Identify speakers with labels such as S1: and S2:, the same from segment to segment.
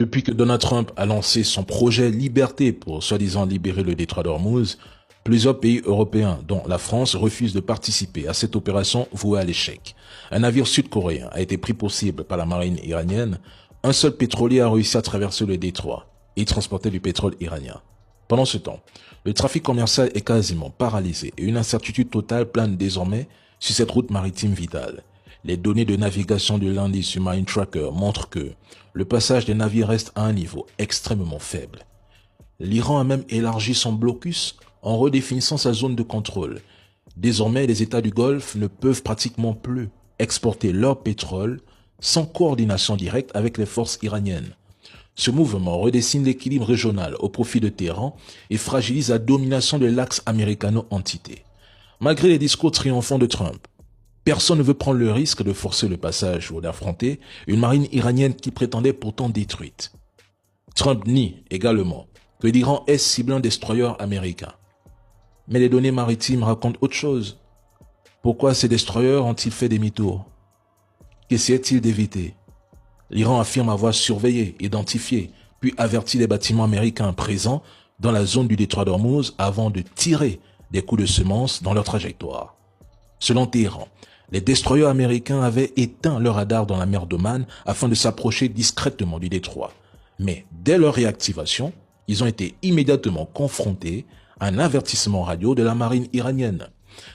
S1: Depuis que Donald Trump a lancé son projet Liberté pour soi-disant libérer le détroit d'Ormuz, plusieurs pays européens, dont la France, refusent de participer à cette opération vouée à l'échec. Un navire sud-coréen a été pris pour cible par la marine iranienne. Un seul pétrolier a réussi à traverser le détroit et transporter du pétrole iranien. Pendant ce temps, le trafic commercial est quasiment paralysé et une incertitude totale plane désormais sur cette route maritime vitale. Les données de navigation de l'Indy Submarine Tracker montrent que le passage des navires reste à un niveau extrêmement faible. L'Iran a même élargi son blocus en redéfinissant sa zone de contrôle. Désormais, les États du Golfe ne peuvent pratiquement plus exporter leur pétrole sans coordination directe avec les forces iraniennes. Ce mouvement redessine l'équilibre régional au profit de Téhéran et fragilise la domination de l'axe américano-entité. Malgré les discours triomphants de Trump, personne ne veut prendre le risque de forcer le passage ou d'affronter une marine iranienne qui prétendait pourtant détruite. Trump nie également que l'Iran ait ciblé un destroyer américain. Mais les données maritimes racontent autre chose. Pourquoi ces destroyers ont-ils fait demi-tour? Qu'essayait-il d'éviter? L'Iran affirme avoir surveillé, identifié, puis averti les bâtiments américains présents dans la zone du détroit d'Ormuz avant de tirer des coups de semence dans leur trajectoire. Selon Téhéran, les destroyers américains avaient éteint leur radar dans la mer d'Oman afin de s'approcher discrètement du détroit. Mais dès leur réactivation, ils ont été immédiatement confrontés à un avertissement radio de la marine iranienne.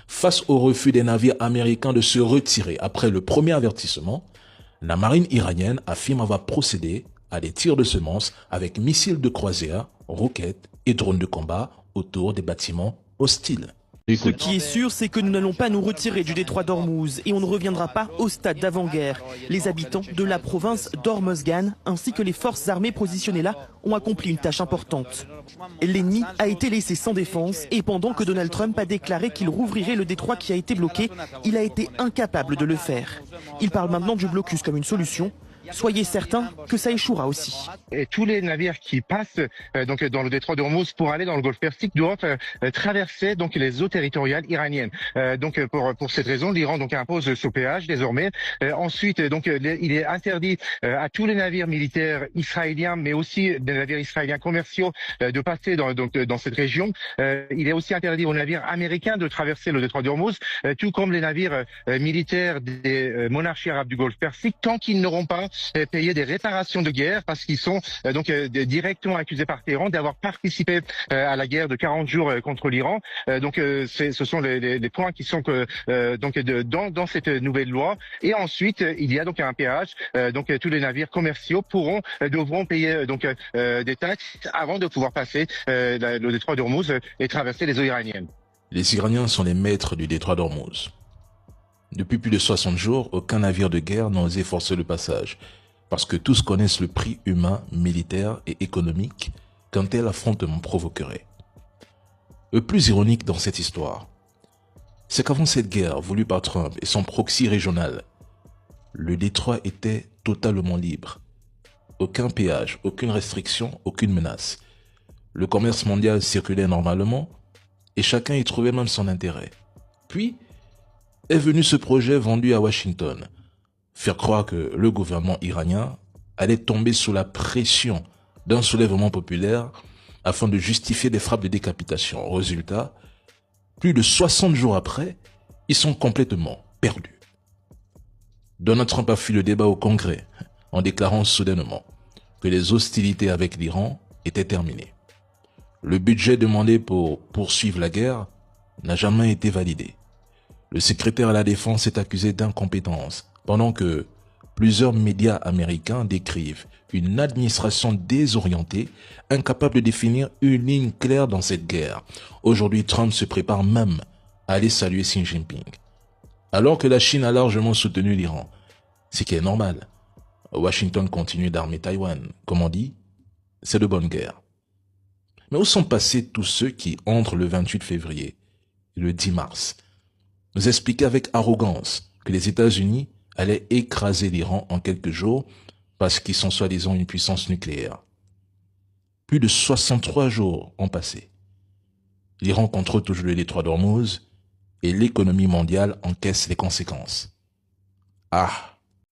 S1: Face au refus des navires américains de se retirer après le premier avertissement, la marine iranienne affirme avoir procédé à des tirs de semences avec missiles de croisière, roquettes et drones de combat autour des bâtiments hostiles.
S2: Ce qui est sûr, c'est que nous n'allons pas nous retirer du détroit d'Ormuz et on ne reviendra pas au stade d'avant-guerre. Les habitants de la province d'Hormozgan ainsi que les forces armées positionnées là ont accompli une tâche importante. L'ennemi a été laissé sans défense et pendant que Donald Trump a déclaré qu'il rouvrirait le détroit qui a été bloqué, il a été incapable de le faire. Il parle maintenant du blocus comme une solution. Soyez certains que ça échouera aussi.
S3: Et tous les navires qui passent donc dans le détroit d'Ormuz pour aller dans le Golfe Persique doivent traverser donc les eaux territoriales iraniennes. Donc pour cette raison, l'Iran donc impose ce péage désormais. Ensuite donc il est interdit à tous les navires militaires israéliens, mais aussi des navires israéliens commerciaux de passer dans cette région. Il est aussi interdit aux navires américains de traverser le détroit d'Ormuz, tout comme les navires militaires des monarchies arabes du Golfe Persique, tant qu'ils n'auront pas payer des réparations de guerre parce qu'ils sont directement accusés par Téhéran d'avoir participé à la guerre de 40 jours contre l'Iran. Ce sont les points qui sont dans cette nouvelle loi. Et ensuite, il y a donc un péage. Tous les navires commerciaux devront payer des taxes avant de pouvoir passer le détroit d'Ormuz et traverser les eaux iraniennes.
S1: Les Iraniens sont les maîtres du détroit d'Ormuz. Depuis plus de 60 jours, aucun navire de guerre n'a osé forcer le passage, parce que tous connaissent le prix humain, militaire et économique qu'un tel affrontement provoquerait. Le plus ironique dans cette histoire, c'est qu'avant cette guerre voulue par Trump et son proxy régional, le détroit était totalement libre. Aucun péage, aucune restriction, aucune menace. Le commerce mondial circulait normalement et chacun y trouvait même son intérêt. Puis, est venu ce projet vendu à Washington, faire croire que le gouvernement iranien allait tomber sous la pression d'un soulèvement populaire afin de justifier des frappes de décapitation. Résultat, plus de 60 jours après, ils sont complètement perdus. Donald Trump a fui le débat au Congrès en déclarant soudainement que les hostilités avec l'Iran étaient terminées. Le budget demandé pour poursuivre la guerre n'a jamais été validé. Le secrétaire à la Défense est accusé d'incompétence, pendant que plusieurs médias américains décrivent une administration désorientée, incapable de définir une ligne claire dans cette guerre. Aujourd'hui, Trump se prépare même à aller saluer Xi Jinping. Alors que la Chine a largement soutenu l'Iran, ce qui est normal, Washington continue d'armer Taïwan. Comme on dit, c'est de bonne guerre. Mais où sont passés tous ceux qui, entre le 28 février et le 10 mars, nous expliquaient avec arrogance que les États-Unis allaient écraser l'Iran en quelques jours parce qu'ils sont soi-disant une puissance nucléaire? Plus de 63 jours ont passé. L'Iran contrôle toujours le détroit d'Ormuz et l'économie mondiale encaisse les conséquences. Ah!